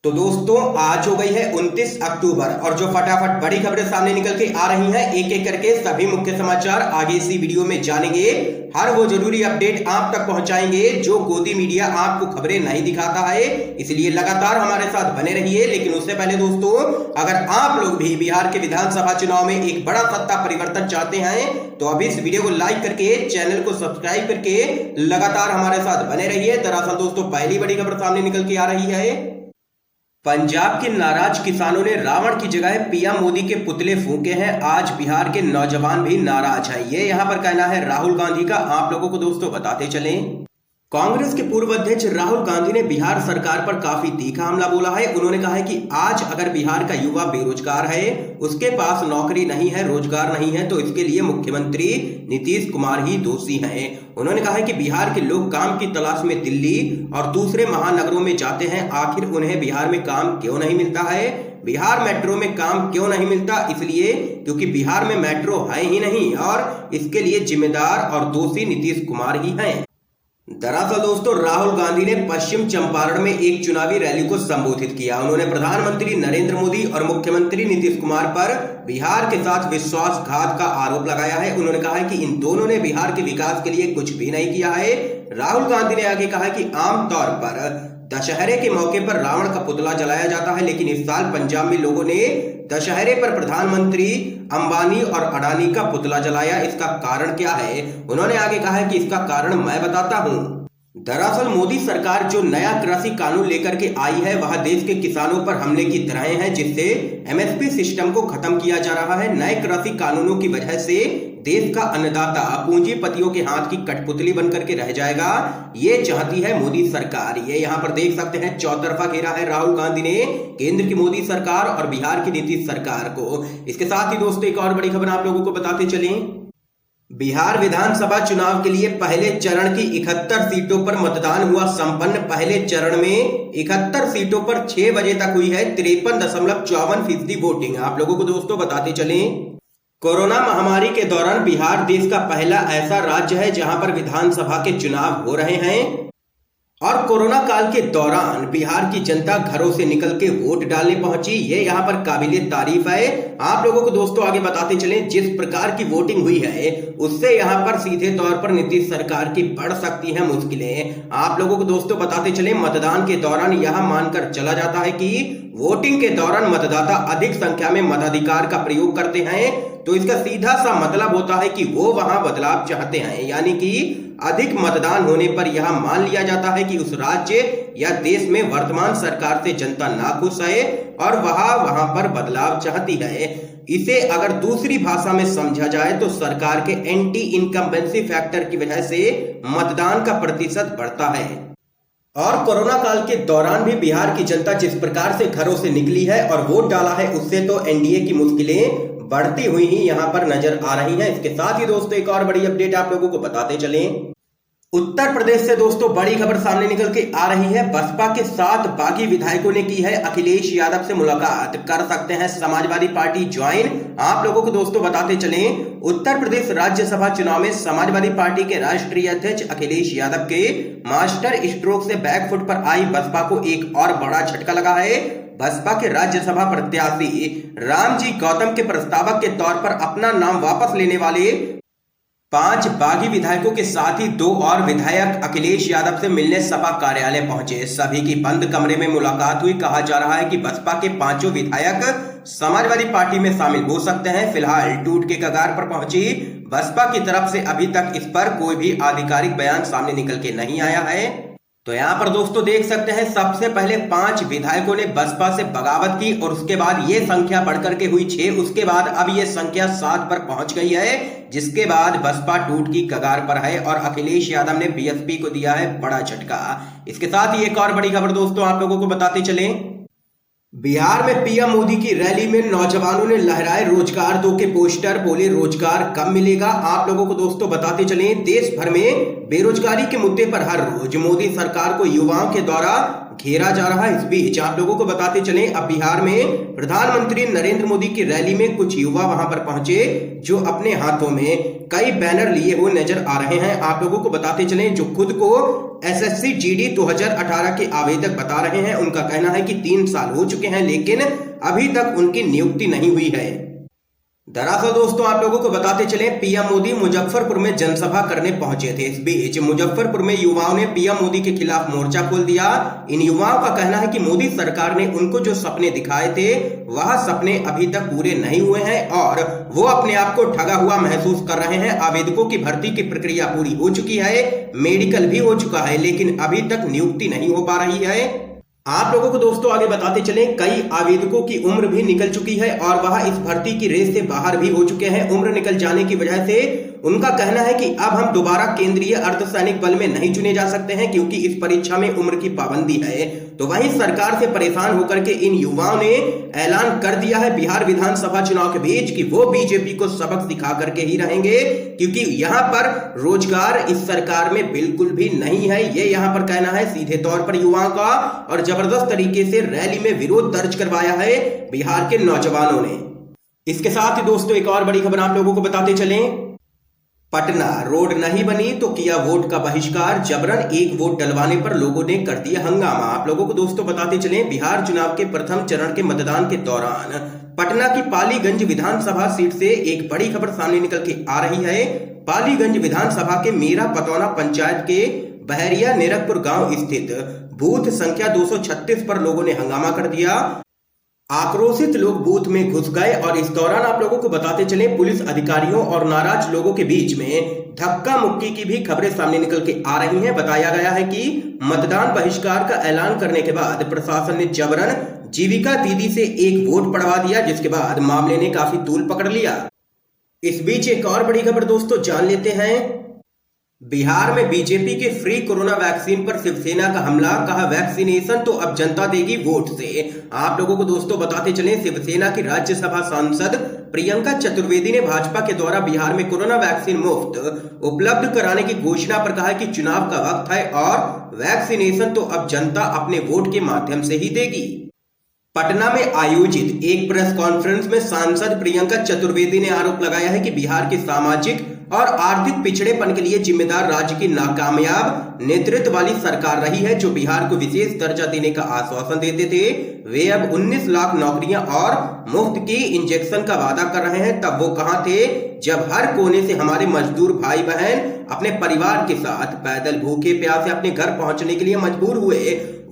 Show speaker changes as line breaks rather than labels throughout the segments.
तो दोस्तों आज हो गई है 29 अक्टूबर और जो फटाफट बड़ी खबरें सामने निकल के आ रही हैं एक एक करके सभी मुख्य समाचार आगे इसी वीडियो में जानेंगे। हर वो जरूरी अपडेट आप तक पहुंचाएंगे जो गोदी मीडिया आपको खबरें नहीं दिखाता है, इसलिए लगातार हमारे साथ बने रहिए। लेकिन उससे पहले दोस्तों, अगर आप लोग भी बिहार के विधानसभा चुनाव में एक बड़ा सत्ता परिवर्तन चाहते हैं तो अभी इस वीडियो को लाइक करके चैनल को सब्सक्राइब करके लगातार हमारे साथ बने रहिए। दरअसल दोस्तों पहली बड़ी खबर सामने निकल के आ रही है, पंजाब के नाराज किसानों ने रावण की जगह पीएम मोदी के पुतले फूंके हैं। आज बिहार के नौजवान भी नाराज हैं, ये यहां पर कहना है राहुल गांधी का। आप लोगों को दोस्तों बताते चलें, कांग्रेस के पूर्व अध्यक्ष राहुल गांधी ने बिहार सरकार पर काफी तीखा हमला बोला है। उन्होंने कहा है कि आज अगर बिहार का युवा बेरोजगार है, उसके पास नौकरी नहीं है, रोजगार नहीं है, तो इसके लिए मुख्यमंत्री नीतीश कुमार ही दोषी हैं। उन्होंने कहा है कि बिहार के लोग काम की तलाश में दिल्ली और दूसरे महानगरों में जाते हैं, आखिर उन्हें बिहार में काम क्यों नहीं मिलता है? बिहार मेट्रो में काम क्यों नहीं मिलता? इसलिए क्योंकि बिहार में मेट्रो है ही नहीं और इसके लिए जिम्मेदार और दोषी नीतीश कुमार ही हैं। दरअसल दोस्तों राहुल गांधी ने पश्चिम चंपारण में एक चुनावी रैली को संबोधित किया। उन्होंने प्रधानमंत्री नरेंद्र मोदी और मुख्यमंत्री नीतीश कुमार पर बिहार के साथ विश्वासघात का आरोप लगाया है। उन्होंने कहा है कि इन दोनों ने बिहार के विकास के लिए कुछ भी नहीं किया है। राहुल गांधी ने आगे कहा कि आमतौर पर दशहरे के मौके पर रावण का पुतला जलाया जाता है, लेकिन इस साल पंजाब में लोगों ने दशहरे पर प्रधानमंत्री अंबानी और अडानी का पुतला जलाया। इसका कारण क्या है? उन्होंने आगे कहा है कि इसका कारण मैं बताता हूं। दरअसल मोदी सरकार जो नया कृषि कानून लेकर के आई है वह देश के किसानों पर हमले की तरह है, जिससे एमएसपी सिस्टम को खत्म किया जा रहा है। नए कृषि कानूनों की वजह से देश का अन्नदाता पूंजीपतियों के हाथ की कठपुतली बनकर के रह जाएगा, ये चाहती है मोदी सरकार। ये यहाँ पर देख सकते हैं चौतरफा घेरा है राहुल गांधी ने केंद्र की मोदी सरकार और बिहार की नीतीश सरकार को। इसके साथ ही दोस्तों एक और बड़ी खबर आप लोगों को बताते चलें, बिहार विधानसभा चुनाव के लिए पहले चरण की 71 सीटों पर मतदान हुआ संपन्न। पहले चरण में 71 सीटों पर 6 बजे तक हुई है 53.54% वोटिंग। आप लोगों को दोस्तों बताते चलें, कोरोना महामारी के दौरान बिहार देश का पहला ऐसा राज्य है जहां पर विधानसभा के चुनाव हो रहे हैं और कोरोना काल के दौरान बिहार की जनता घरों से निकल के वोट डालने पहुंची। ये यहाँ पर काबिले तारीफ है। आप लोगों को दोस्तों आगे बताते चलें, जिस प्रकार की वोटिंग हुई है उससे यहाँ पर सीधे तौर पर नीतीश सरकार की बढ़ सकती है मुश्किलें। आप लोगों को दोस्तों बताते चलें, मतदान के दौरान यह मानकर चला जाता है कि वोटिंग के दौरान मतदाता अधिक संख्या में मताधिकार का प्रयोग करते हैं, तो इसका सीधा सा मतलब होता है कि वो वहां बदलाव चाहते हैं। यानी कि अधिक मतदान होने पर यह मान लिया जाता है कि उस राज्य या देश में वर्तमान सरकार से जनता नाखुश है और वहां पर बदलाव चाहती है। इसे अगर दूसरी भाषा में समझा जाए तो सरकार के एंटी इनकम्बेंसी फैक्टर की वजह से मतदान का प्रतिशत बढ़ता है। और कोरोना काल के दौरान भी बिहार की जनता जिस प्रकार से घरों से निकली है और वोट डाला है, उससे तो एनडीए की मुश्किलें बढ़ती हुई ही यहां पर नजर आ रही है। इसके साथ ही दोस्तों एक और बड़ी अपडेट आप लोगों को बताते चलें, उत्तर प्रदेश से दोस्तों बड़ी खबर सामने निकल के आ रही है। बसपा के 7 बागी विधायकों ने की है अखिलेश यादव से मुलाकात, कर सकते हैं समाजवादी पार्टी ज्वाइन। आप लोगों को दोस्तों बताते चलें, उत्तर प्रदेश राज्यसभा चुनाव में समाजवादी पार्टी के राष्ट्रीय अध्यक्ष अखिलेश यादव के मास्टर स्ट्रोक से बैकफुट पर आई बसपा को एक और बड़ा झटका लगा है। बसपा के राज्यसभा प्रत्याशी रामजी गौतम के प्रस्तावक के तौर पर अपना नाम वापस लेने वाले 5 बागी विधायकों के साथ ही 2 और विधायक अखिलेश यादव से मिलने सपा कार्यालय पहुंचे। सभी की बंद कमरे में मुलाकात हुई। कहा जा रहा है कि बसपा के 5 विधायक समाजवादी पार्टी में शामिल हो सकते हैं। फिलहाल टूट के कगार पर पहुंची बसपा की तरफ से अभी तक इस पर कोई भी आधिकारिक बयान सामने निकल के नहीं आया है। तो यहाँ पर दोस्तों देख सकते हैं, सबसे पहले 5 विधायकों ने बसपा से बगावत की और उसके बाद ये संख्या बढ़कर के हुई 6। उसके बाद अब ये संख्या 7 पर पहुंच गई है, जिसके बाद बसपा टूट की कगार पर है और अखिलेश यादव ने बीएसपी को दिया है बड़ा झटका। इसके साथ ही एक और बड़ी खबर दोस्तों आप लोगों को बताते चलें, बिहार में पीएम मोदी की रैली में नौजवानों ने लहराए रोजगार दो के पोस्टर, बोले रोजगार कब मिलेगा। आप लोगों को दोस्तों बताते चलें, देश भर में बेरोजगारी के मुद्दे पर हर रोज मोदी सरकार को युवाओं के द्वारा घेरा जा रहा है। इस बीच आप लोगों को बताते चलें, अब बिहार में प्रधानमंत्री नरेंद्र मोदी की रैली में कुछ युवा वहां पर पहुंचे जो अपने हाथों में कई बैनर लिए हुए नजर आ रहे हैं। आप लोगों को बताते चलें, जो खुद को एसएससी जीडी 2018 के आवेदक बता रहे हैं, उनका कहना है कि 3 साल हो चुके हैं लेकिन अभी तक उनकी नियुक्ति नहीं हुई है। दरअसल दोस्तों, आप लोगों को बताते चलें, पीएम मोदी मुजफ्फरपुर में जनसभा करने पहुंचे थे। इस बीच मुजफ्फरपुर में युवाओं ने पीएम मोदी के खिलाफ मोर्चा खोल दिया। इन युवाओं का कहना है कि मोदी सरकार ने उनको जो सपने दिखाए थे वह सपने अभी तक पूरे नहीं हुए हैं और वो अपने आप को ठगा हुआ महसूस कर रहे हैं। आवेदकों की भर्ती की प्रक्रिया पूरी हो चुकी है, मेडिकल भी हो चुका है, लेकिन अभी तक नियुक्ति नहीं हो पा रही है। आप लोगों को दोस्तों आगे बताते चलें, कई आवेदकों की उम्र भी निकल चुकी है और वह इस भर्ती की रेस से बाहर भी हो चुके हैं। उम्र निकल जाने की वजह से उनका कहना है कि अब हम दोबारा केंद्रीय अर्धसैनिक बल में नहीं चुने जा सकते हैं क्योंकि इस परीक्षा में उम्र की पाबंदी है। तो वहीं सरकार से परेशान होकर के इन युवाओं ने ऐलान कर दिया है बिहार विधानसभा चुनाव के बीच कि वो बीजेपी को सबक सिखा करके ही रहेंगे, क्योंकि यहाँ पर रोजगार इस सरकार में बिल्कुल भी नहीं है। ये यहाँ पर कहना है सीधे तौर पर युवाओं का, और जबरदस्त तरीके से रैली में विरोध दर्ज करवाया है बिहार के नौजवानों ने। इसके साथ ही दोस्तों एक और बड़ी खबर आप लोगों को बताते चलें, पटना रोड नहीं बनी तो किया वोट का बहिष्कार, जबरन एक वोट डलवाने पर लोगों ने कर दिया हंगामा। आप लोगों को दोस्तों बताते चलें, बिहार चुनाव के प्रथम चरण के मतदान के दौरान पटना की पालीगंज विधानसभा सीट से एक बड़ी खबर सामने निकल के आ रही है। पालीगंज विधानसभा के मीरा पतौना पंचायत के बहरिया नेरकपुर गांव स्थित बूथ संख्या 236 पर लोगों ने हंगामा कर दिया। आक्रोशित लोग बूथ में घुस गए और इस दौरान आप लोगों को बताते चले, पुलिस अधिकारियों और नाराज लोगों के बीच में धक्का मुक्की की भी खबरें सामने निकल के आ रही हैं। बताया गया है कि मतदान बहिष्कार का ऐलान करने के बाद प्रशासन ने जबरन जीविका दीदी से एक वोट पड़वा दिया, जिसके बाद मामले ने काफी तूल पकड़ लिया। इस बीच एक और बड़ी खबर दोस्तों जान लेते हैं, बिहार में बीजेपी के फ्री कोरोना वैक्सीन पर शिवसेना का हमला, कहा वैक्सीनेशन तो अब जनता देगी वोट से। आप लोगों को दोस्तों बताते चलें, शिवसेना की राज्यसभा सांसद प्रियंका चतुर्वेदी ने भाजपा के द्वारा बिहार में कोरोना वैक्सीन मुफ्त उपलब्ध कराने की घोषणा पर कहा कि चुनाव का वक्त है और वैक्सीनेशन तो अब जनता अपने वोट के माध्यम से ही देगी। पटना में आयोजित एक प्रेस कॉन्फ्रेंस में सांसद प्रियंका चतुर्वेदी ने आरोप लगाया है कि बिहार के सामाजिक और आर्थिक पिछड़ेपन के लिए जिम्मेदार राज्य की नाकामयाब नेतृत्व वाली सरकार रही है, जो बिहार को विशेष दर्जा देने का आश्वासन देते थे। वे अब 19 लाख नौकरियां और मुफ्त की इंजेक्शन का वादा कर रहे हैं, तब वो कहां थे जब हर कोने से हमारे मजदूर भाई बहन अपने परिवार के साथ पैदल भूखे प्यासे अपने घर पहुंचने के लिए मजबूर हुए।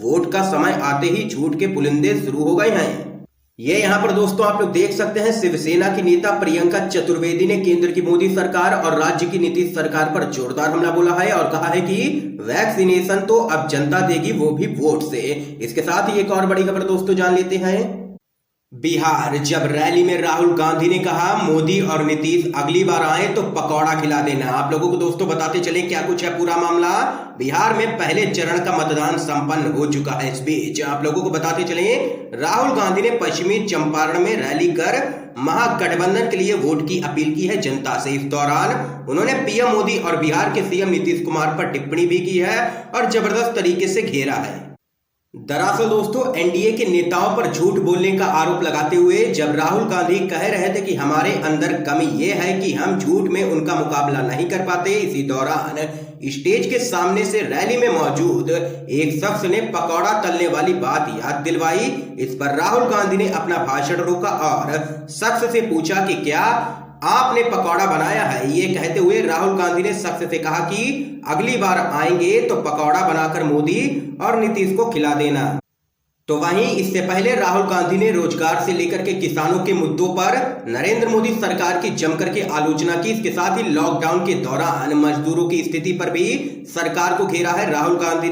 वोट का समय आते ही झूठ के पुलिंदे शुरू हो गए हैं। ये यहाँ पर दोस्तों आप लोग देख सकते हैं, शिवसेना की नेता प्रियंका चतुर्वेदी ने केंद्र की मोदी सरकार और राज्य की नीतीश सरकार पर जोरदार हमला बोला है और कहा है कि वैक्सीनेशन तो अब जनता देगी, वो भी वोट से। इसके साथ ही एक और बड़ी खबर दोस्तों जान लेते हैं, बिहार जब रैली में राहुल गांधी ने कहा मोदी और नीतीश अगली बार आए तो पकौड़ा खिला देना। आप लोगों को दोस्तों बताते चलें क्या कुछ है पूरा मामला। बिहार में पहले चरण का मतदान संपन्न हो चुका है। इस बीच आप लोगों को बताते चलें, राहुल गांधी ने पश्चिमी चंपारण में रैली कर महागठबंधन के लिए वोट की अपील की है जनता से। इस दौरान उन्होंने पीएम मोदी और बिहार के सीएम नीतीश कुमार पर टिप्पणी भी की है और जबरदस्त तरीके से घेरा है। दरअसल दोस्तों, एनडीए के नेताओं पर झूठ बोलने का आरोप लगाते हुए जब राहुल गांधी कह रहे थे कि हमारे अंदर कमी यह है कि हम झूठ में उनका मुकाबला नहीं कर पाते, इसी दौरान स्टेज के सामने से रैली में मौजूद एक शख्स ने पकौड़ा तलने वाली बात याद दिलवाई। इस पर राहुल गांधी ने अपना भाषण रोका और शख्स से पूछा कि क्या आपने पकौड़ा बनाया है। ये कहते हुए राहुल गांधी ने शख्स से कहा कि अगली बार आएंगे तो पकौड़ा बनाकर मोदी और नीतीश को खिला देना। तो वहीं इससे पहले राहुल गांधी ने रोजगार से लेकर के किसानों के मुद्दों पर नरेंद्र मोदी सरकार की जमकर के आलोचना की। इसके साथ ही लॉकडाउन के दौरान मजदूरों की स्थिति पर भी सरकार को घेरा है राहुल गांधी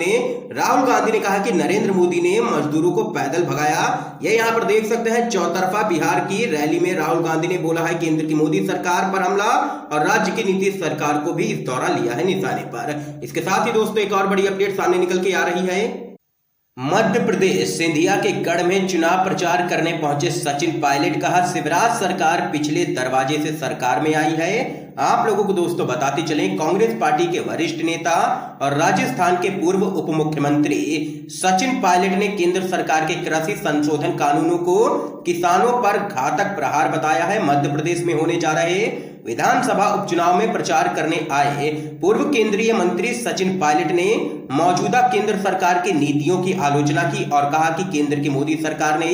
ने कहा कि नरेंद्र मोदी ने मजदूरों को पैदल भगाया। ये यहाँ पर देख सकते हैं, चौतरफा बिहार की रैली में राहुल गांधी ने बोला है केंद्र की मोदी सरकार पर हमला और राज्य की नीतीश सरकार को भी इस दौरान लिया है निशाने पर। इसके साथ ही दोस्तों एक और बड़ी अपडेट सामने निकल के आ रही है। मध्य प्रदेश सिंधिया के गढ़ में चुनाव प्रचार करने पहुंचे सचिन पायलट, कहा शिवराज सरकार पिछले दरवाजे से सरकार में आई है। आप लोगों को दोस्तों बताते चलें, कांग्रेस पार्टी के वरिष्ठ नेता और राजस्थान के पूर्व उप मुख्यमंत्री सचिन पायलट ने केंद्र सरकार के कृषि संशोधन कानूनों को किसानों पर घातक प्रहार बताया है। मध्य प्रदेश में होने जा रहे विधानसभा उपचुनाव में प्रचार करने आए पूर्व केंद्रीय मंत्री सचिन पायलट ने मौजूदा केंद्र सरकार की नीतियों की आलोचना की और कहा कि केंद्र की मोदी सरकार ने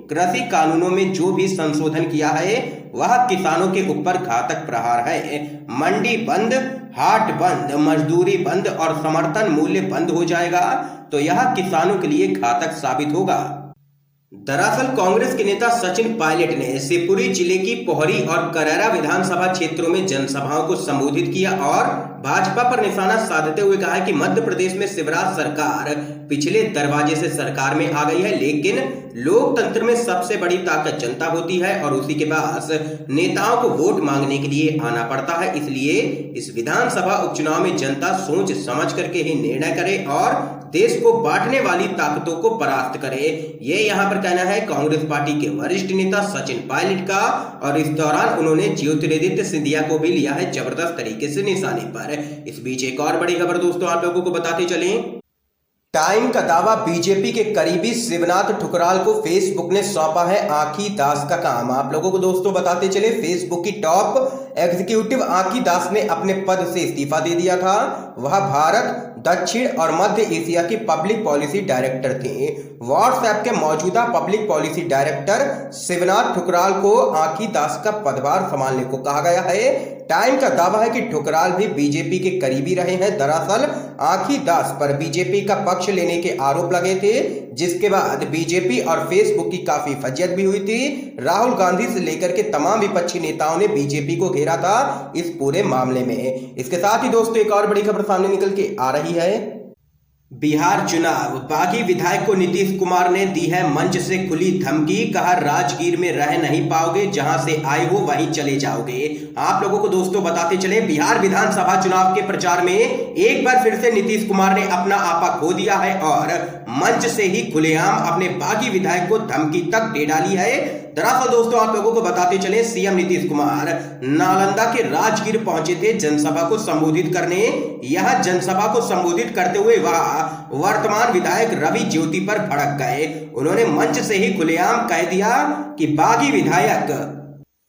कृषि कानूनों में जो भी संशोधन किया है वह किसानों के ऊपर घातक प्रहार है। मंडी बंद, हाट बंद, मजदूरी बंद और समर्थन मूल्य बंद हो जाएगा तो यह किसानों के लिए घातक साबित होगा। दरअसल कांग्रेस के नेता सचिन पायलट ने शिवपुरी जिले की पोहरी और करैरा विधानसभा क्षेत्रों में जनसभाओं को संबोधित किया और भाजपा पर निशाना साधते हुए कहा कि मध्य प्रदेश में शिवराज सरकार पिछले दरवाजे से सरकार में आ गई है, लेकिन लोकतंत्र में सबसे बड़ी ताकत जनता होती है और उसी के पास नेताओं को वोट मांगने के लिए आना पड़ता है। इसलिए इस विधानसभा उपचुनाव में जनता सोच समझ करके ही निर्णय करे और देश को बांटने वाली ताकतों को परास्त करे। ये यहाँ पर कहना है कांग्रेस पार्टी के वरिष्ठ नेता सचिन पायलट का और इस दौरान उन्होंने ज्योतिरादित्य सिंधिया को भी लिया है जबरदस्त तरीके से निशाने पर। इस बीच एक और बड़ी खबर दोस्तों आप लोगों को बताते चलें। टाइम का दावा, बीजेपी के करीबी शिवनाथ ठुकराल को फेसबुक ने सौंपा है आंखी दास का काम। आप लोगों को दोस्तों बताते चले फेसबुक की टॉप एग्जीक्यूटिव आंखी दास ने अपने पद से इस्तीफा दे दिया था। वह भारत, दक्षिण और मध्य एशिया की पब्लिक पॉलिसी डायरेक्टर थे। व्हाट्सएप के मौजूदा public policy director Shivnath Thukral को आंखी दास का पदभार संभालने को कहा गया है। टाइम का दावा है कि ठुकराल भी बीजेपी के करीबी रहे हैं। दरअसल आंखी दास पर बीजेपी का पक्ष लेने के आरोप लगे थे, जिसके बाद बीजेपी और फेसबुक की काफी फजियत भी हुई थी। राहुल गांधी से लेकर के तमाम विपक्षी नेताओं ने बीजेपी को घेरा था इस पूरे मामले में। इसके साथ ही दोस्तों एक और बड़ी खबर सामने निकल के आ रही है। बिहार चुनाव, बागी विधायक को नीतीश कुमार ने दी है मंच से खुली धमकी। कहा राजगीर में रह नहीं पाओगे, जहां से आए हो वहीं चले जाओगे। आप लोगों को दोस्तों बताते चले बिहार विधानसभा चुनाव के प्रचार में एक बार फिर से नीतीश कुमार ने अपना आपा खो दिया है और मंच से ही खुलेआम अपने बागी विधायक को धमकी तक दे डाली है। दरअसल दोस्तों आप लोगों को बताते चले सीएम नीतीश कुमार नालंदा के राजगीर पहुंचे थे जनसभा को संबोधित करने। यह जनसभा को संबोधित करते हुए वह वर्तमान विधायक रवि ज्योति पर भड़क गए। उन्होंने मंच से ही खुलेआम कह दिया कि बागी विधायक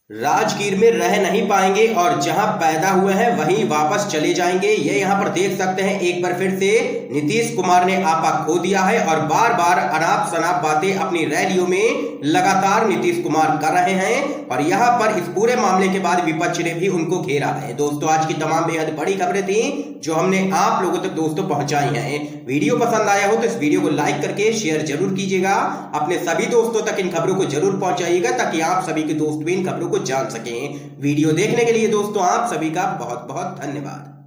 राजगीर में रह नहीं पाएंगे और जहां पैदा हुए हैं वहीं वापस चले जाएंगे। ये यहां पर देख सकते हैं एक बार फिर से नीतीश कुमार ने आपा खो दिया है और बार बार अनाप शनाप बातें अपनी रैलियों में लगातार नीतीश कुमार कर रहे हैं और यहां पर इस पूरे मामले के बाद विपक्ष ने भी उनको घेरा है। दोस्तों आज की तमाम बेहद बड़ी खबरें थी जो हमने आप लोगों तक दोस्तों पहुंचाई हैं। वीडियो पसंद आया हो तो इस वीडियो को लाइक करके शेयर जरूर कीजिएगा। अपने सभी दोस्तों तक इन खबरों को जरूर पहुंचाइएगा ताकि आप सभी के दोस्त भी इन खबरों को जान सकें। वीडियो देखने के लिए दोस्तों आप सभी का बहुत बहुत धन्यवाद।